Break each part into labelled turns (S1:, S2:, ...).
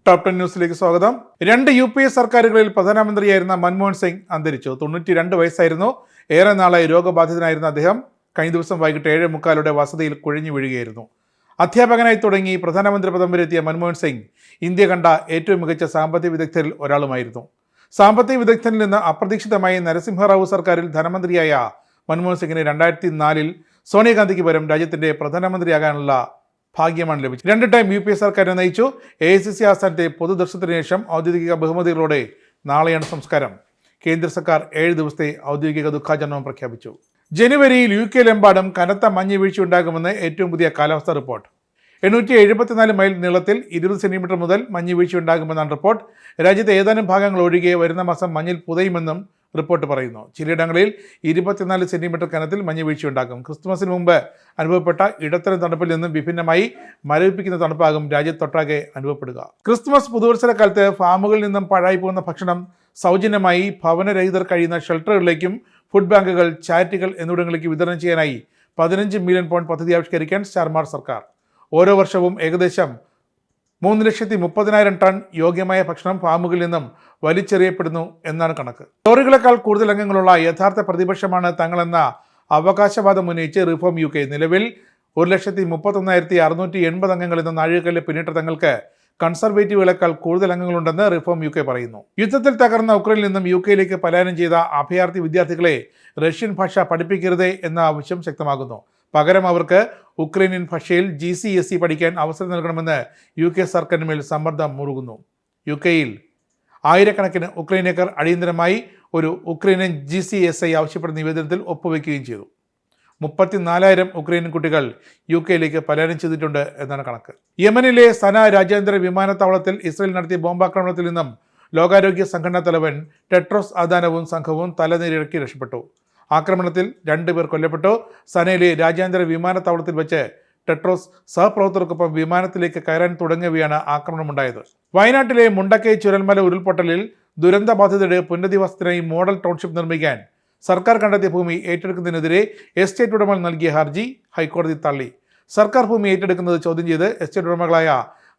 S1: Top 10 ന്യൂസിലേക്ക് സ്വാഗതം. 2 UPA സർക്കാരുകളിൽ പ്രധാനമന്ത്രിയായിരുന്ന മൻമോഹൻ സിംഗ് അന്തരിച്ചു. 92 വയസ്സായിരുന്നു. ഏറെ നാളായി രോഗബാധിതനായിരുന്ന അദ്ദേഹം കഴിഞ്ഞ ദിവസം വൈകിട്ട് 7:45 വസതിയിൽ കുഴഞ്ഞു വീഴുകയായിരുന്നു. അധ്യാപകനായി തുടങ്ങി പ്രധാനമന്ത്രി പദം വരെ എത്തിയ മൻമോഹൻ സിംഗ് ഇന്ത്യ കണ്ട ഏറ്റവും മികച്ച സാമ്പത്തിക വിദഗ്ധരിൽ ഒരാളുമായിരുന്നു. സാമ്പത്തിക വിദഗ്ധനിൽ നിന്ന് അപ്രതീക്ഷിതമായി നരസിംഹറാവു സർക്കാരിൽ ധനമന്ത്രിയായ മൻമോഹൻ സിംഗിന് 2004 സോണിയാഗാന്ധിക്ക് പകരം രാജ്യത്തിന്റെ പ്രധാനമന്ത്രിയാകാനുള്ള ഭാഗ്യമാണ് ലഭിച്ചത്. 2 ടൈം UPA സർക്കാരിനെ നയിച്ചു. AICC ആസ്ഥാനത്തെ പൊതുദർശനത്തിന് ശേഷം ഔദ്യോഗിക ബഹുമതികളോടെ നാളെയാണ് സംസ്കാരം. കേന്ദ്ര സർക്കാർ 7 ദിവസത്തെ ഔദ്യോഗിക ദുഃഖാചരണം പ്രഖ്യാപിച്ചു. ജനുവരിയിൽ UK-യിലെമ്പാടും കനത്ത മഞ്ഞ് വീഴ്ച ഉണ്ടാകുമെന്ന് ഏറ്റവും പുതിയ കാലാവസ്ഥാ റിപ്പോർട്ട്. 874 മൈൽ നീളത്തിൽ 20 സെന്റിമീറ്റർ മുതൽ മഞ്ഞ് വീഴ്ച ഉണ്ടാകുമെന്നാണ് റിപ്പോർട്ട്. രാജ്യത്തെ ഏതാനും ഭാഗങ്ങൾ ഒഴികെ വരുന്ന മാസം മഞ്ഞിൽ പുതയുമെന്നും റിപ്പോർട്ട് പറയുന്നു. ചിലയിടങ്ങളിൽ 24 സെന്റിമീറ്റർ കനത്തിൽ മഞ്ഞ് വീഴ്ചയുണ്ടാകും. ക്രിസ്തുമസിന് മുമ്പ് അനുഭവപ്പെട്ട ഇടത്തരം തണുപ്പിൽ നിന്നും വിഭിന്നമായി മരവിപ്പിക്കുന്ന തണുപ്പാകും രാജ്യത്തൊട്ടാകെ അനുഭവപ്പെടുക. ക്രിസ്തുമസ് പുതുവത്സര കാലത്ത് ഫാമുകളിൽ നിന്നും പാഴായി പോകുന്ന ഭക്ഷണം സൗജന്യമായി ഭവനരഹിതർ കഴിയുന്ന ഷെൽട്ടറുകളിലേക്കും ഫുഡ് ബാങ്കുകൾ, ചാരിറ്റികൾ എന്നിവിടങ്ങളിലേക്ക് വിതരണം ചെയ്യാനായി 15 മില്യൺ പൗണ്ട് പദ്ധതി ആവിഷ്കരിക്കാൻ സ്റ്റാർമാർ സർക്കാർ. ഓരോ വർഷവും ഏകദേശം 3,30,000 ടൺ യോഗ്യമായ ഭക്ഷണം ഫാമുകളിൽ നിന്നും വലിച്ചെറിയപ്പെടുന്നു എന്നാണ് കണക്ക്. ടോറികളെക്കാൾ കൂടുതൽ അംഗങ്ങളുള്ള യഥാർത്ഥ പ്രതിപക്ഷമാണ് തങ്ങളെന്ന അവകാശവാദം ഉന്നയിച്ച് റിഫോം UK. നിലവിൽ 1,31,680 അംഗങ്ങൾ എന്ന നാഴികക്കല്ല് പിന്നിട്ട തങ്ങൾക്ക് കൺസർവേറ്റീവുകളെക്കാൾ കൂടുതൽ അംഗങ്ങളുണ്ടെന്ന് റിഫോം UK പറയുന്നു. യുദ്ധത്തിൽ തകർന്ന ഉക്രൈനിൽ നിന്നും UK-യിലേക്ക് പലായനം ചെയ്ത അഭയാർത്ഥി വിദ്യാർത്ഥികളെ റഷ്യൻ ഭാഷ പഠിപ്പിക്കരുതേ എന്ന ആവശ്യം ശക്തമാകുന്നു. പകരം അവർക്ക് ഉക്രൈനിയൻ ഭാഷയിൽ GCSE പഠിക്കാൻ അവസരം നൽകണമെന്ന് UK സർക്കാരിന് മേൽ സമ്മർദ്ദം മുറുകുന്നു. UK-യിൽ ആയിരക്കണക്കിന് ഉക്രൈനിയക്കാർ അടിയന്തരമായി ഒരു ഉക്രൈനിയൻ GCSE ആവശ്യപ്പെടുന്ന നിവേദനത്തിൽ ഒപ്പുവെക്കുകയും ചെയ്തു. 34,000 ഉക്രൈനിയൻ കുട്ടികൾ UK-യിലേക്ക് പലായനം ചെയ്തിട്ടുണ്ട് എന്നാണ് കണക്ക്. യമനിലെ സന രാജ്യാന്തര വിമാനത്താവളത്തിൽ ഇസ്രയേൽ നടത്തിയ ബോംബാക്രമണത്തിൽ നിന്നും ലോകാരോഗ്യ സംഘടനാ തലവൻ ടെഡ്രോസ് അദാനവും സംഘവും തലനീരിഴക്കി രക്ഷപ്പെട്ടു. ആക്രമണത്തിൽ 2 പേർ കൊല്ലപ്പെട്ടു. സനയിലെ രാജ്യാന്തര വിമാനത്താവളത്തിൽ വെച്ച് ടെഡ്രോസ് സഹപ്രവർത്തകർക്കൊപ്പം വിമാനത്തിലേക്ക് കയറാൻ തുടങ്ങിയവയാണ് ആക്രമണമുണ്ടായത്. വയനാട്ടിലെ മുണ്ടക്കൈ ചുരൽമല ഉരുൾപൊട്ടലിൽ ദുരന്തബാധിതരുടെ പുനരധിവാസത്തിനായി മോഡൽ ടൗൺഷിപ്പ് നിർമ്മിക്കാൻ സർക്കാർ കണ്ടെത്തിയ ഭൂമി ഏറ്റെടുക്കുന്നതിനെതിരെ എസ്റ്റേറ്റ് ഉടമകൾ നൽകിയ ഹർജി ഹൈക്കോടതി തള്ളി. സർക്കാർ ഭൂമി ഏറ്റെടുക്കുന്നത് ചോദ്യം ചെയ്ത് എസ്റ്റേറ്റ് ഉടമകളായ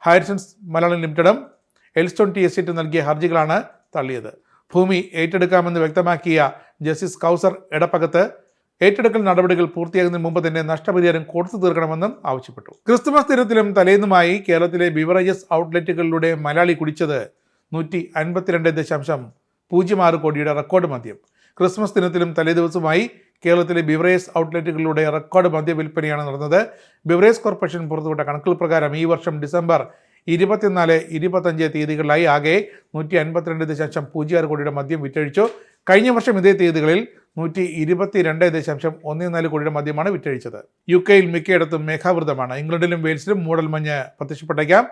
S1: ഹാരിസൺസ് മലയാളം ലിമിറ്റഡും എൽസ്റ്റോൺ ടി എസ്റ്റേറ്റ് നൽകിയ ഹർജികളാണ് തള്ളിയത്. ഭൂമി ഏറ്റെടുക്കാമെന്ന് വ്യക്തമാക്കിയ ജസ്റ്റിസ് കൗസർ എടപ്പകത്ത് ഏറ്റെടുക്കൽ നടപടികൾ പൂർത്തിയാകുന്നതിന് മുമ്പ് തന്നെ നഷ്ടപരിഹാരം കൊടുത്തു തീർക്കണമെന്നും ആവശ്യപ്പെട്ടു. ക്രിസ്തുമസ് ദിനത്തിലും തലേന്നുമായി കേരളത്തിലെ ബിവറേജസ് ഔട്ട്ലെറ്റുകളിലൂടെ മലയാളി കുടിച്ചത് 152.06 കോടിയുടെ റെക്കോർഡ് മദ്യം. ക്രിസ്മസ് ദിനത്തിലും തലേദിവസമായി കേരളത്തിലെ ബിവറേജസ് ഔട്ട്ലെറ്റുകളിലൂടെ റെക്കോർഡ് മദ്യ വിൽപ്പനയാണ് നടന്നത്. ബിവറേജ് കോർപ്പറേഷൻ പുറത്തുവിട്ട കണക്കുകൾ പ്രകാരം ഈ വർഷം ഡിസംബർ 24, 25 തീയതികളിലായി ആകെ 152.06 കോടിയുടെ മദ്യം വിറ്റഴിച്ചു. കഴിഞ്ഞ വർഷം ഇതേ തീയതികളിൽ 122.14 കോടിയുടെ മദ്യമാണ് വിറ്റഴിച്ചത്. UK-യിൽ മിക്കയിടത്തും മേഘാവൃതമാണ്. ഇംഗ്ലണ്ടിലും വെയിൽസിലും മൂടൽമഞ്ഞ് പ്രത്യക്ഷപ്പെട്ടേക്കാം.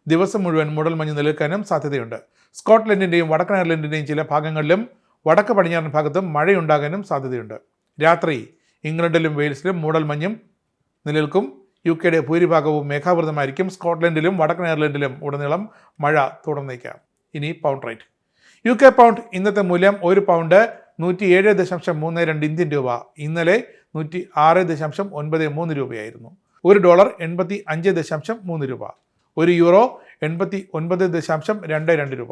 S1: ദിവസം മുഴുവൻ മൂടൽമഞ്ഞ് നിലനിൽക്കാനും സാധ്യതയുണ്ട്. സ്കോട്ട്ലൻഡിൻ്റെയും വടക്കൻ അയർലൻഡിൻ്റെയും ചില ഭാഗങ്ങളിലും വടക്ക് പടിഞ്ഞാറൻ ഭാഗത്തും മഴയുണ്ടാകാനും സാധ്യതയുണ്ട്. രാത്രി ഇംഗ്ലണ്ടിലും വെയിൽസിലും മൂടൽമഞ്ഞും നിലനിൽക്കും. UK-യുടെ ഭൂരിഭാഗവും മേഘാവൃതമായിരിക്കും. സ്കോട്ട്ലൻഡിലും വടക്കൻ അയർലൻഡിലും ഉടനീളം മഴ തുടർന്നേക്കാം. ഇനി പൗണ്ട് റേറ്റ്. UK പൗണ്ട് ഇന്നത്തെ മൂല്യം 1 പൗണ്ട് 107.32 ഇന്ത്യൻ രൂപ. ഇന്നലെ 106.93 രൂപയായിരുന്നു. $1 85.3 രൂപ. €1 89.22 രൂപ.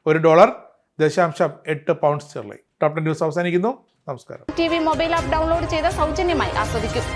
S1: $1 .8 പൗണ്ട് സ്റ്റെർലിംഗ്. ടോപ് 10 ന്യൂസ് അവസാനിക്കുന്നു. നമസ്കാരം.
S2: TV മൊബൈൽ ആപ്പ് ഡൗൺലോഡ് ചെയ്ത് സൗജന്യമായി ആസ്വദിക്കും.